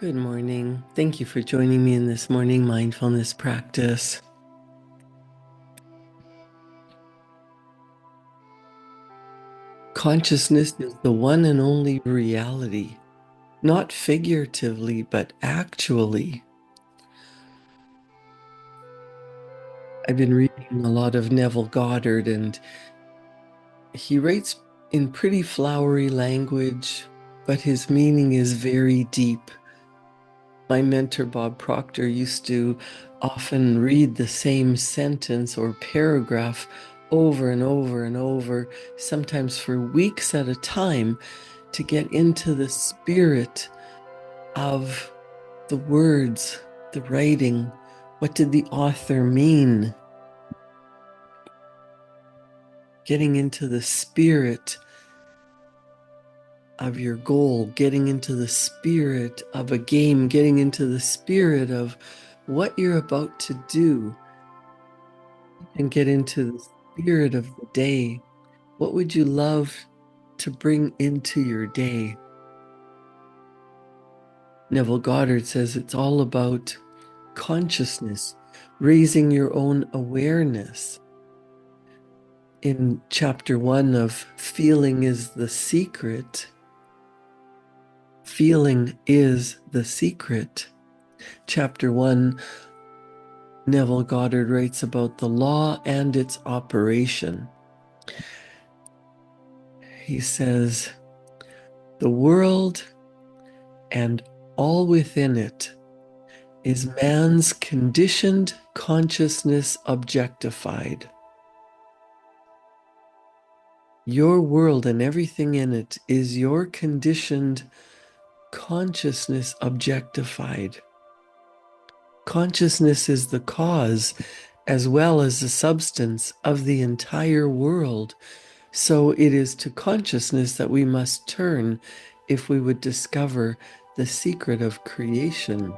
Good morning. Thank you for joining me in this morning mindfulness practice. Consciousness is the one and only reality, not figuratively, but actually. I've been reading a lot of Neville Goddard, and he writes in pretty flowery language, but his meaning is very deep. My mentor, Bob Proctor, used to often read the same sentence or paragraph over and over and over, sometimes for weeks at a time, to get into the spirit of the words, the writing. What did the author mean? Getting into the spirit of your goal, getting into the spirit of a game, getting into the spirit of what you're about to do, and get into the spirit of the day. What would you love to bring into your day? Neville Goddard says it's all about consciousness, raising your own awareness. In chapter 1 of Feeling is the Secret, feeling is the secret. Chapter 1, Neville Goddard writes about the law and its operation. He says, the world and all within it is man's conditioned consciousness objectified. Your world and everything in it is your conditioned consciousness objectified. Consciousness is the cause as well as the substance of the entire world. So it is to consciousness that we must turn if we would discover the secret of creation.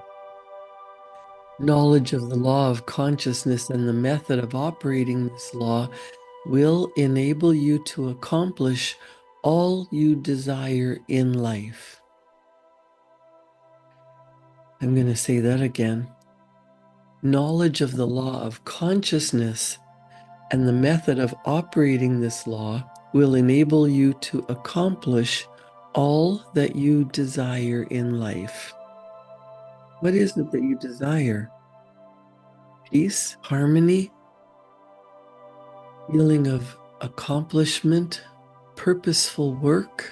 Knowledge of the law of consciousness and the method of operating this law will enable you to accomplish all you desire in life. I'm going to say that again. Knowledge of the law of consciousness and the method of operating this law will enable you to accomplish all that you desire in life. What is it that you desire? Peace, harmony, feeling of accomplishment, purposeful work,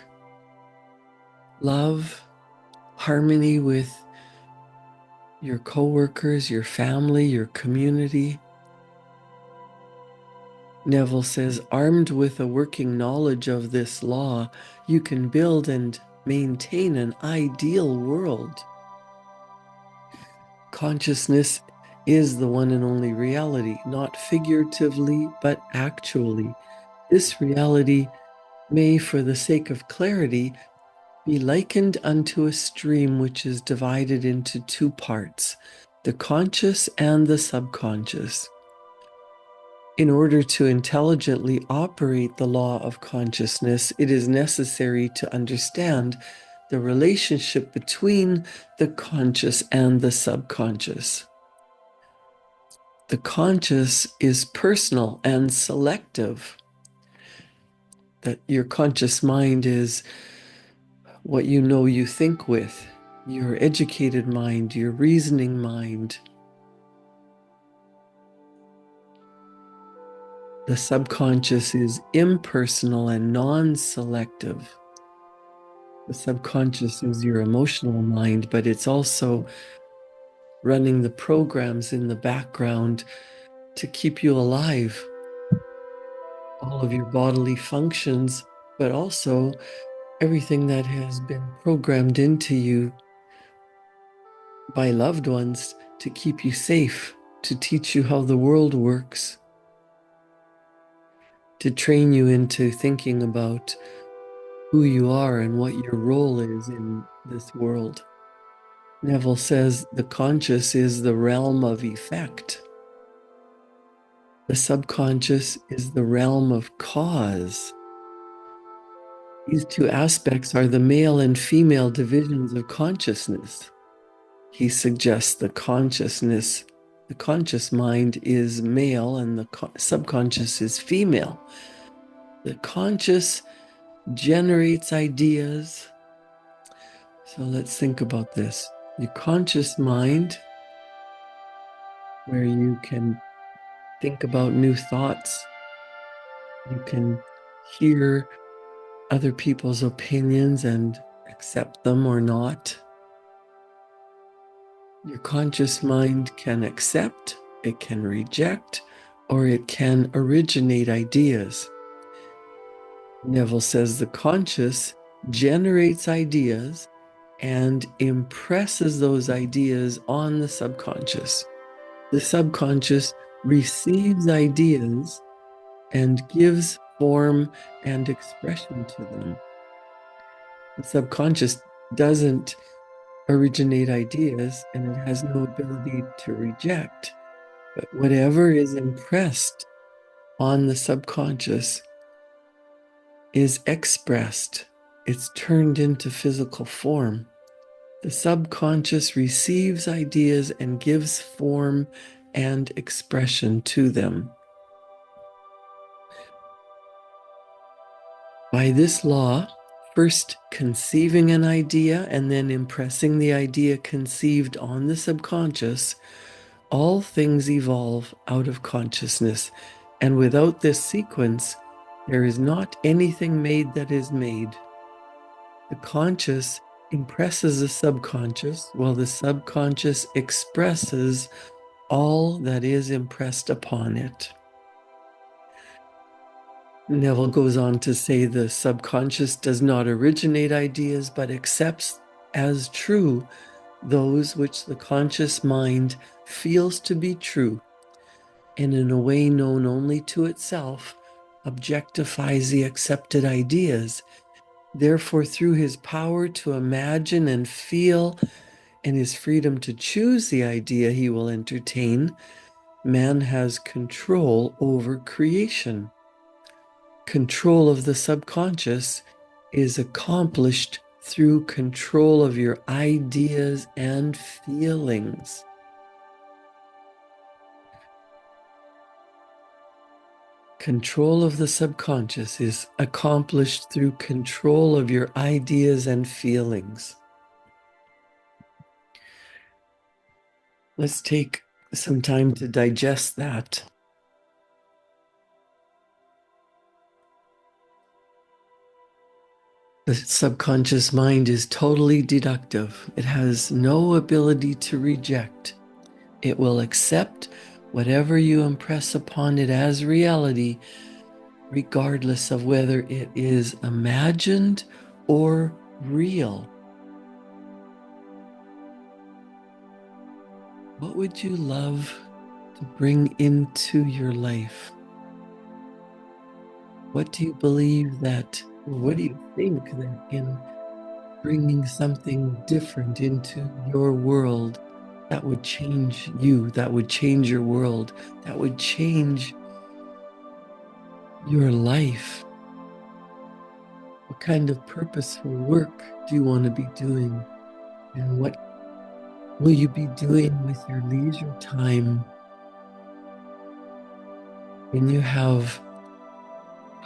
love, harmony with your coworkers, your family, your community. Neville says, armed with a working knowledge of this law, you can build and maintain an ideal world. Consciousness is the one and only reality, not figuratively, but actually. This reality may, for the sake of clarity, be likened unto a stream which is divided into two parts, the conscious and the subconscious. In order to intelligently operate the law of consciousness, it is necessary to understand the relationship between the conscious and the subconscious. The conscious is personal and selective. That your conscious mind is what you know you think with, your educated mind, your reasoning mind. The subconscious is impersonal and non-selective. The subconscious is your emotional mind, but it's also running the programs in the background to keep you alive. All of your bodily functions, but also everything that has been programmed into you by loved ones to keep you safe, to teach you how the world works, to train you into thinking about who you are and what your role is in this world. Neville says the conscious is the realm of effect. The subconscious is the realm of cause. These two aspects are the male and female divisions of consciousness. he suggests the conscious mind is male and the subconscious is female. The conscious generates ideas. So let's think about this. Your conscious mind, where you can think about new thoughts, you can hear other people's opinions and accept them or not. Your conscious mind can accept, it can reject, or it can originate ideas. Neville says the conscious generates ideas and impresses those ideas on the subconscious. The subconscious receives ideas and gives form and expression to them. The subconscious doesn't originate ideas and it has no ability to reject. But whatever is impressed on the subconscious is expressed, it's turned into physical form. The subconscious receives ideas and gives form and expression to them. By this law, first conceiving an idea and then impressing the idea conceived on the subconscious, all things evolve out of consciousness. And without this sequence, there is not anything made that is made. The conscious impresses the subconscious, while the subconscious expresses all that is impressed upon it. Neville goes on to say the subconscious does not originate ideas, but accepts as true those which the conscious mind feels to be true, and in a way known only to itself, objectifies the accepted ideas. Therefore, through his power to imagine and feel and his freedom to choose the idea he will entertain, man has control over creation. Control of the subconscious is accomplished through control of your ideas and feelings. Control of the subconscious is accomplished through control of your ideas and feelings. Let's take some time to digest that. The subconscious mind is totally deductive. It has no ability to reject. It will accept whatever you impress upon it as reality, regardless of whether it is imagined or real. What would you love to bring into your life? What do you believe that, or what do you think that in bringing something different into your world, that would change you, that would change your world, that would change your life? What kind of purposeful work do you want to be doing? And what will you be doing with your leisure time when you have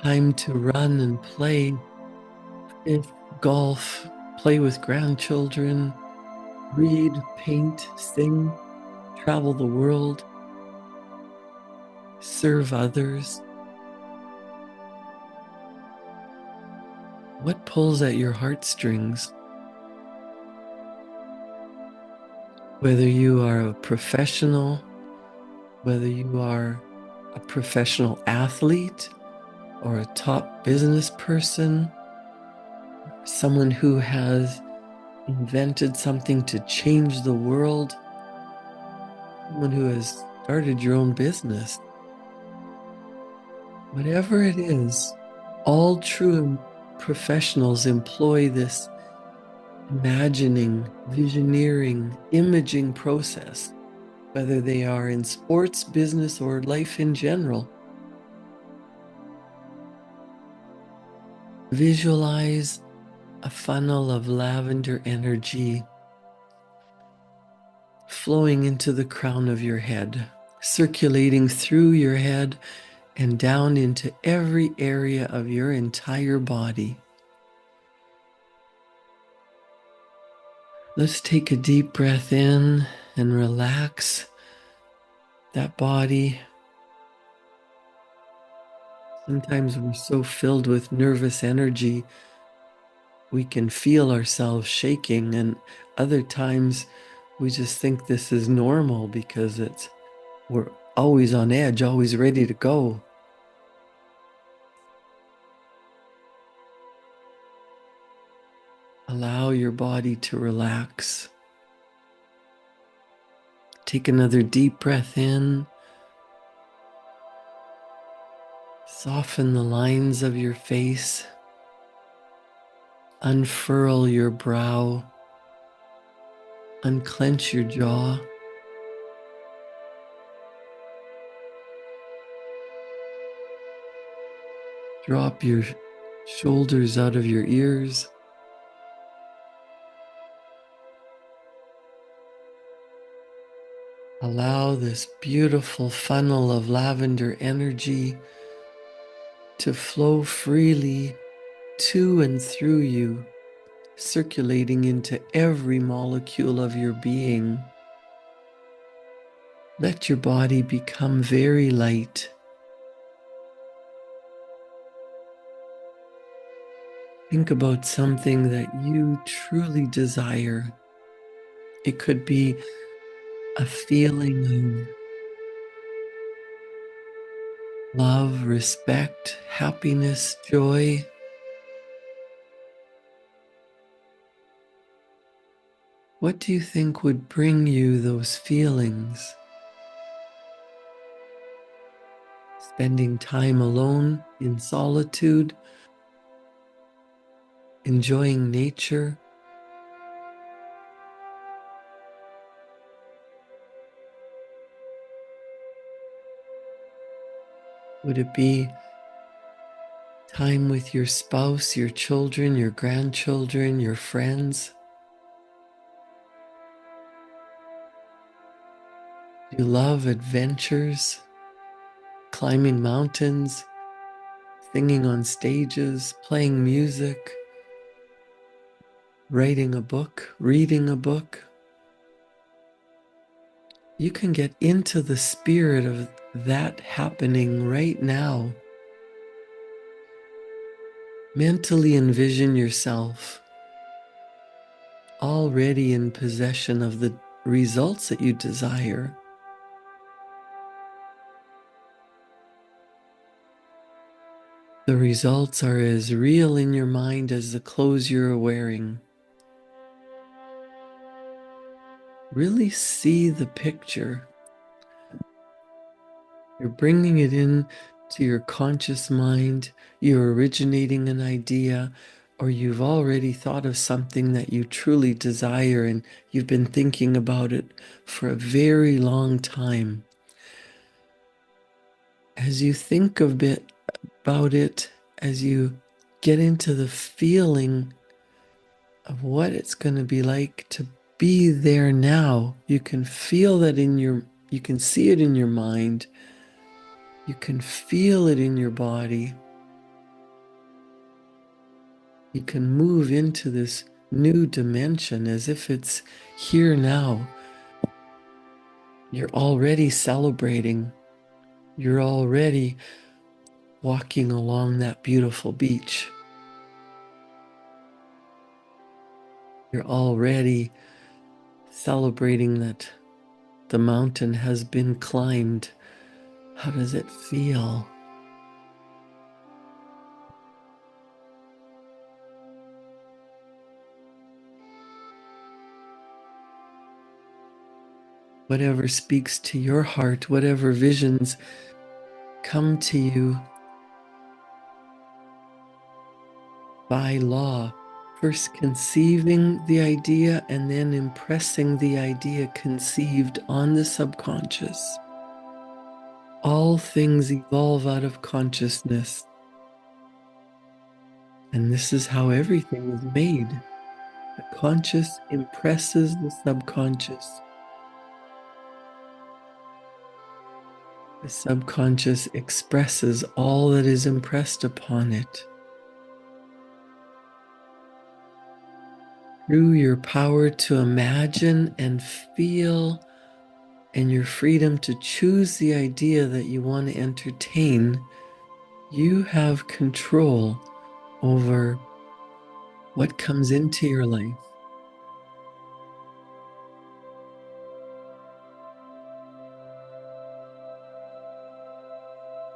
time to run and play, fish, golf, play with grandchildren, read, paint, sing, travel the world, serve others? What pulls at your heartstrings? Whether you are a professional, whether you are a professional athlete or a top business person, someone who has invented something to change the world, someone who has started your own business. Whatever it is, all true professionals employ this imagining, visioneering, imaging process, whether they are in sports, business, or life in general. Visualize a funnel of lavender energy flowing into the crown of your head, circulating through your head and down into every area of your entire body. Let's take a deep breath in and relax that body. Sometimes we're so filled with nervous energy, we can feel ourselves shaking, and other times we just think this is normal because we're always on edge, always ready to go. Allow your body to relax. Take another deep breath in. Soften the lines of your face. Unfurl your brow. Unclench your jaw. Drop your shoulders out of your ears. Allow this beautiful funnel of lavender energy to flow freely to and through you, circulating into every molecule of your being. Let your body become very light. Think about something that you truly desire. It could be a feeling of love, respect, happiness, joy. What do you think would bring you those feelings? Spending time alone in solitude, enjoying nature. Would it be time with your spouse, your children, your grandchildren, your friends? Do you love adventures, climbing mountains, singing on stages, playing music, writing a book, reading a book? You can get into the spirit of that happening right now. Mentally envision yourself already in possession of the results that you desire. The results are as real in your mind as the clothes you're wearing. Really see the picture. You're bringing it in to your conscious mind. You're originating an idea, or you've already thought of something that you truly desire and you've been thinking about it for a very long time. As you think about it, as you get into the feeling of what it's going to be like to be there now, you can feel that you can see it in your mind, you can feel it in your body. You can move into this new dimension as if it's here now. You're already celebrating. You're already walking along that beautiful beach. You're already celebrating that the mountain has been climbed. How does it feel? Whatever speaks to your heart, whatever visions come to you by law, first conceiving the idea and then impressing the idea conceived on the subconscious. All things evolve out of consciousness. And this is how everything is made. The conscious impresses the subconscious. The subconscious expresses all that is impressed upon it. Through your power to imagine and feel, and your freedom to choose the idea that you want to entertain, you have control over what comes into your life.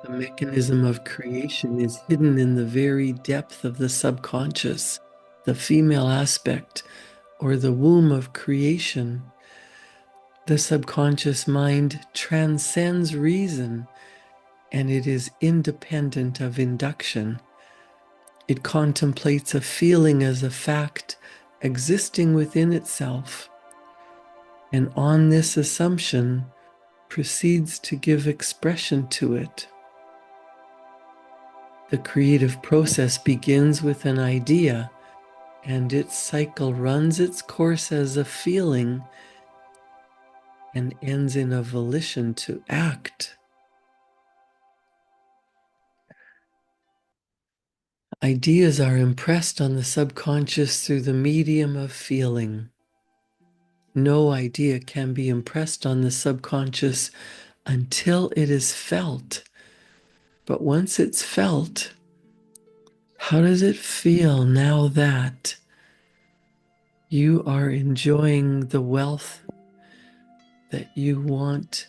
The mechanism of creation is hidden in the very depth of the subconscious, the female aspect, or the womb of creation. The subconscious mind transcends reason, and it is independent of induction. It contemplates a feeling as a fact existing within itself, and on this assumption proceeds to give expression to it. The creative process begins with an idea, and its cycle runs its course as a feeling and ends in a volition to act. Ideas are impressed on the subconscious through the medium of feeling. No idea can be impressed on the subconscious until it is felt. But once it's felt, how does it feel now that you are enjoying the wealth that you want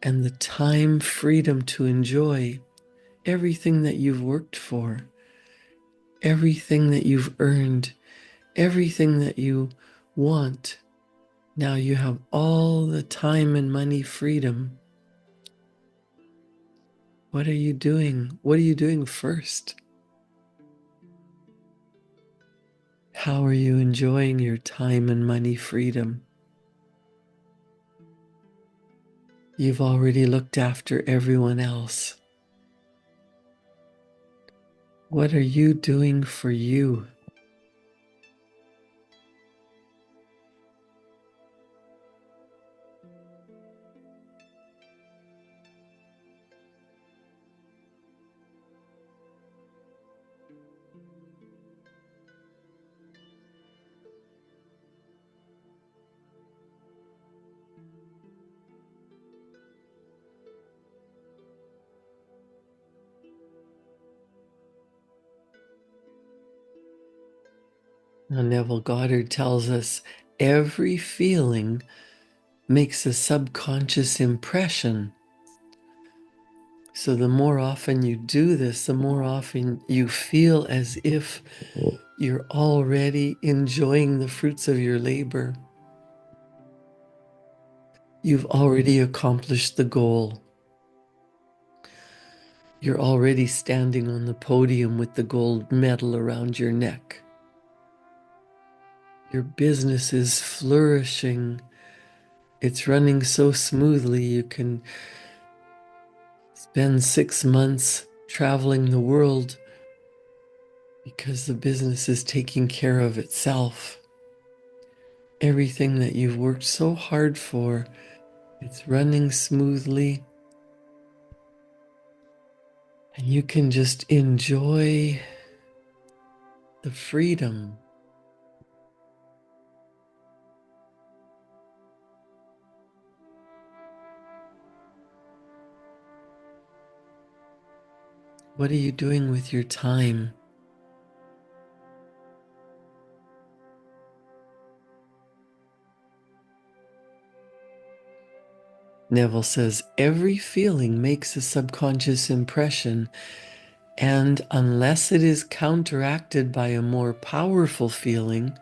and the time freedom to enjoy everything that you've worked for, everything that you've earned, everything that you want? Now you have all the time and money freedom. What are you doing? What are you doing first? How are you enjoying your time and money freedom? You've already looked after everyone else. What are you doing for you? Now, Neville Goddard tells us every feeling makes a subconscious impression. So the more often you do this, the more often you feel as if you're already enjoying the fruits of your labor. You've already accomplished the goal. You're already standing on the podium with the gold medal around your neck. Your business is flourishing. It's running so smoothly you can spend 6 months traveling the world because the business is taking care of itself. Everything that you've worked so hard for, it's running smoothly. And you can just enjoy the freedom. What are you doing with your time? Neville says every feeling makes a subconscious impression, and unless it is counteracted by a more powerful feeling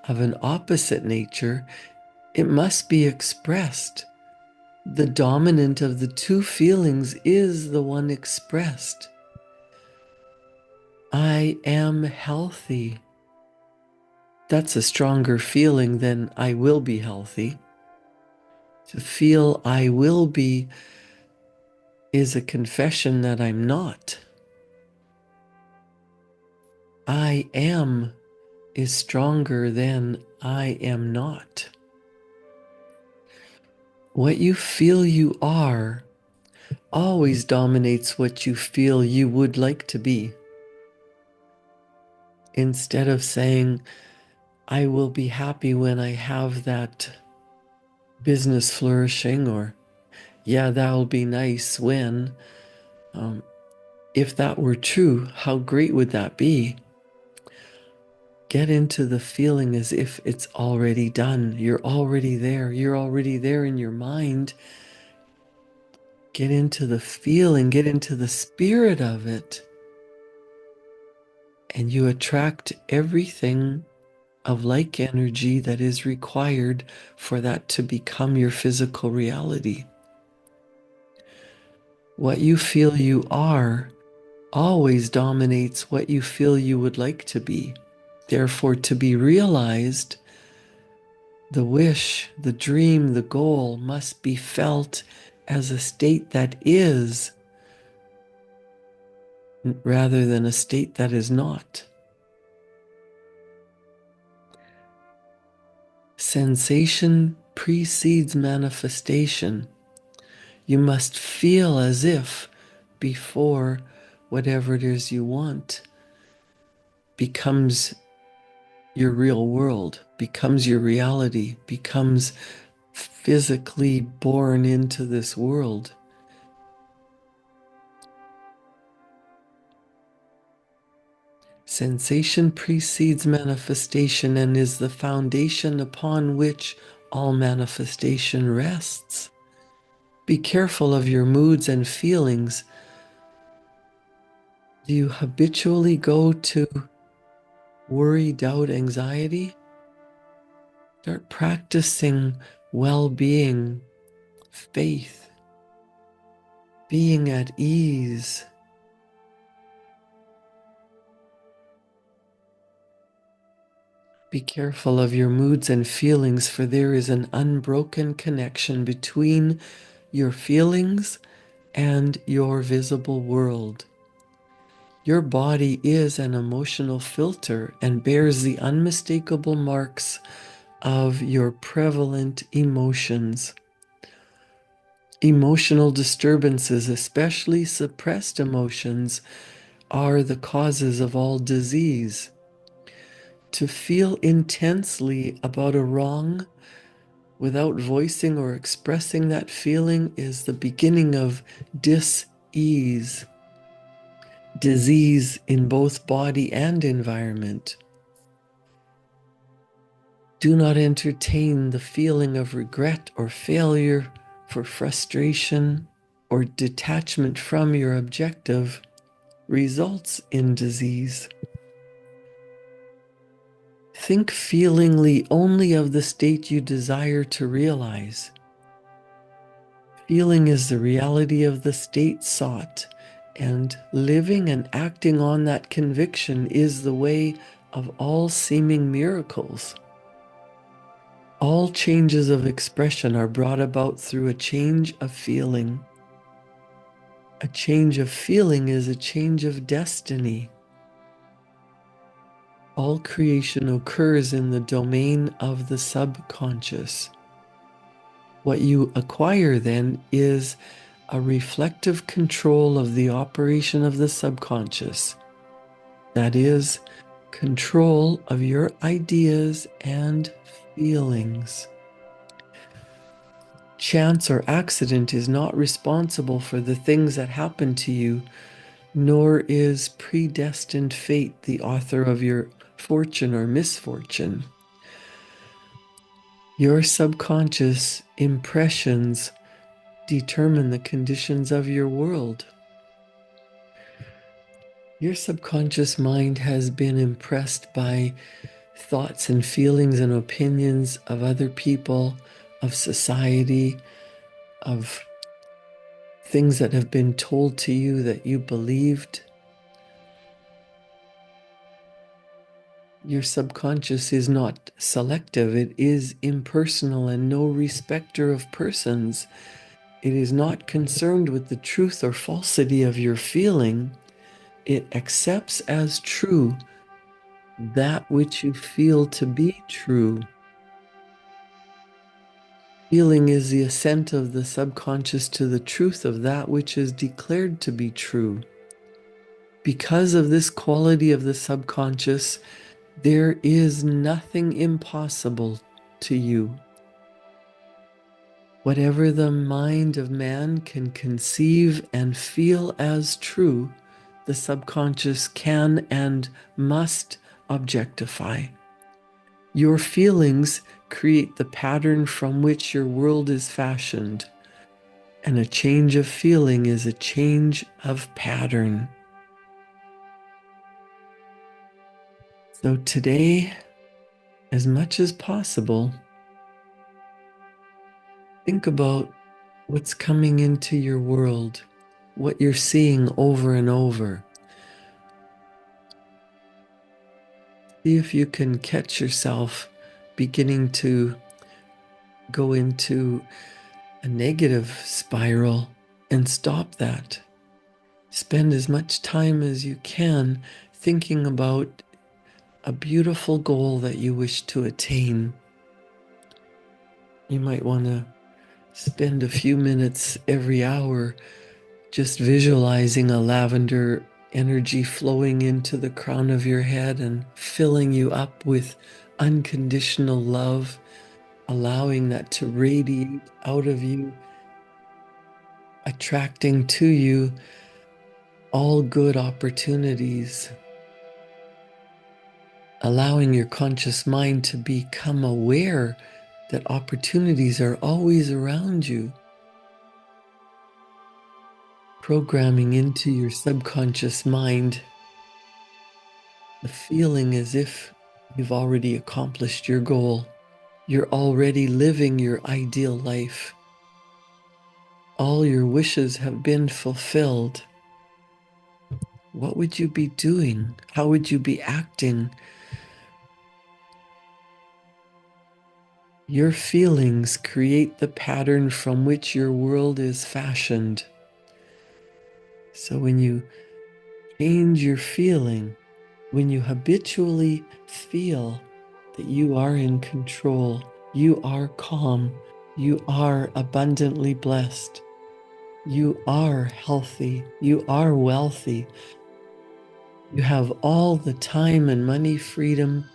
of an opposite nature, it must be expressed. The dominant of the two feelings is the one expressed. I am healthy. That's a stronger feeling than I will be healthy. To feel I will be is a confession that I'm not. I am is stronger than I am not. What you feel you are always dominates what you feel you would like to be. Instead of saying, I will be happy when I have that business flourishing, or yeah, that'll be nice when. Um, if that were true, how great would that be? Get into the feeling as if it's already done. You're already there. You're already there in your mind. Get into the feeling, get into the spirit of it. And you attract everything of like energy that is required for that to become your physical reality. What you feel you are always dominates what you feel you would like to be. Therefore, to be realized, the wish, the dream, the goal must be felt as a state that is, rather than a state that is not. Sensation precedes manifestation. You must feel as if before whatever it is you want becomes your real world, becomes your reality, becomes physically born into this world. Sensation precedes manifestation and is the foundation upon which all manifestation rests. Be careful of your moods and feelings. Do you habitually go to worry, doubt, anxiety? Start practicing well-being, faith, being at ease. Be careful of your moods and feelings, for there is an unbroken connection between your feelings and your visible world. Your body is an emotional filter and bears the unmistakable marks of your prevalent emotions. Emotional disturbances, especially suppressed emotions, are the causes of all disease. To feel intensely about a wrong without voicing or expressing that feeling is the beginning of dis-ease, disease in both body and environment. Do not entertain the feeling of regret or failure, for frustration or detachment from your objective results in disease. Think feelingly only of the state you desire to realize. Feeling is the reality of the state sought, and living and acting on that conviction is the way of all seeming miracles. All changes of expression are brought about through a change of feeling. A change of feeling is a change of destiny. All creation occurs in the domain of the subconscious. What you acquire then is a reflective control of the operation of the subconscious. That is, control of your ideas and feelings. Chance or accident is not responsible for the things that happen to you, nor is predestined fate the author of your fortune or misfortune. Your subconscious impressions determine the conditions of your world. Your subconscious mind has been impressed by thoughts and feelings and opinions of other people, of society, of things that have been told to you that you believed. Your subconscious is not selective, it is impersonal and no respecter of persons. It is not concerned with the truth or falsity of your feeling. It accepts as true that which you feel to be true. Feeling is the assent of the subconscious to the truth of that which is declared to be true. Because of this quality of the subconscious, there is nothing impossible to you. Whatever the mind of man can conceive and feel as true, the subconscious can and must objectify. Your feelings create the pattern from which your world is fashioned, and a change of feeling is a change of pattern. So today, as much as possible, think about what's coming into your world, what you're seeing over and over. See if you can catch yourself beginning to go into a negative spiral and stop that. Spend as much time as you can thinking about a beautiful goal that you wish to attain. You might want to spend a few minutes every hour just visualizing a lavender energy flowing into the crown of your head and filling you up with unconditional love, allowing that to radiate out of you, attracting to you all good opportunities, allowing your conscious mind to become aware that opportunities are always around you, programming into your subconscious mind the feeling as if you've already accomplished your goal. You're already living your ideal life. All your wishes have been fulfilled. What would you be doing? How would you be acting? Your feelings create the pattern from which your world is fashioned. So when you change your feeling, when you habitually feel that you are in control, you are calm, you are abundantly blessed, you are healthy, you are wealthy, you have all the time and money freedom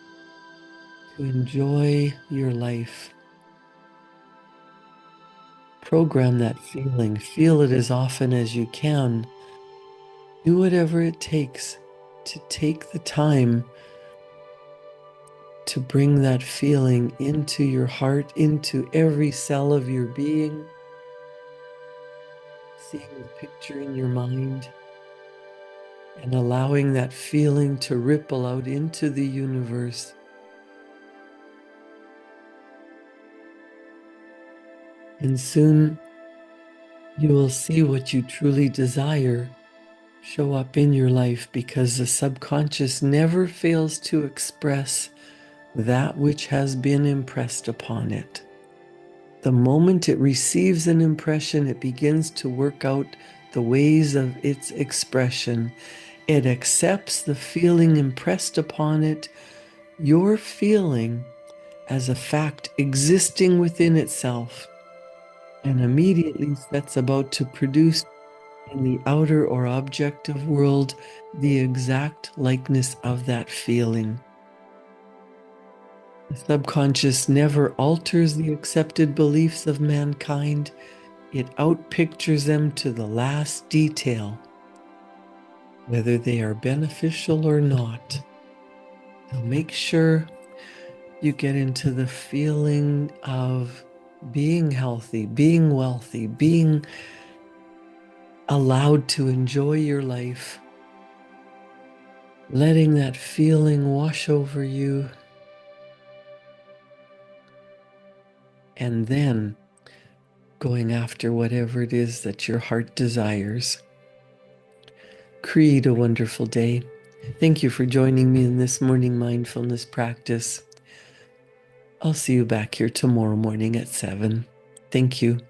to enjoy your life. Program that feeling. Feel it as often as you can. Do whatever it takes to take the time to bring that feeling into your heart, into every cell of your being, seeing the picture in your mind, and allowing that feeling to ripple out into the universe. And soon you will see what you truly desire show up in your life, because the subconscious never fails to express that which has been impressed upon it. The moment it receives an impression, it begins to work out the ways of its expression. It accepts the feeling impressed upon it, your feeling, as a fact existing within itself, and immediately sets about to produce in the outer or objective world the exact likeness of that feeling. The subconscious never alters the accepted beliefs of mankind. It outpictures them to the last detail, whether they are beneficial or not. So make sure you get into the feeling of being healthy, being wealthy, being allowed to enjoy your life, letting that feeling wash over you, and then going after whatever it is that your heart desires. Create a wonderful day. Thank you for joining me in this morning mindfulness practice. I'll see you back here tomorrow morning at 7. Thank you.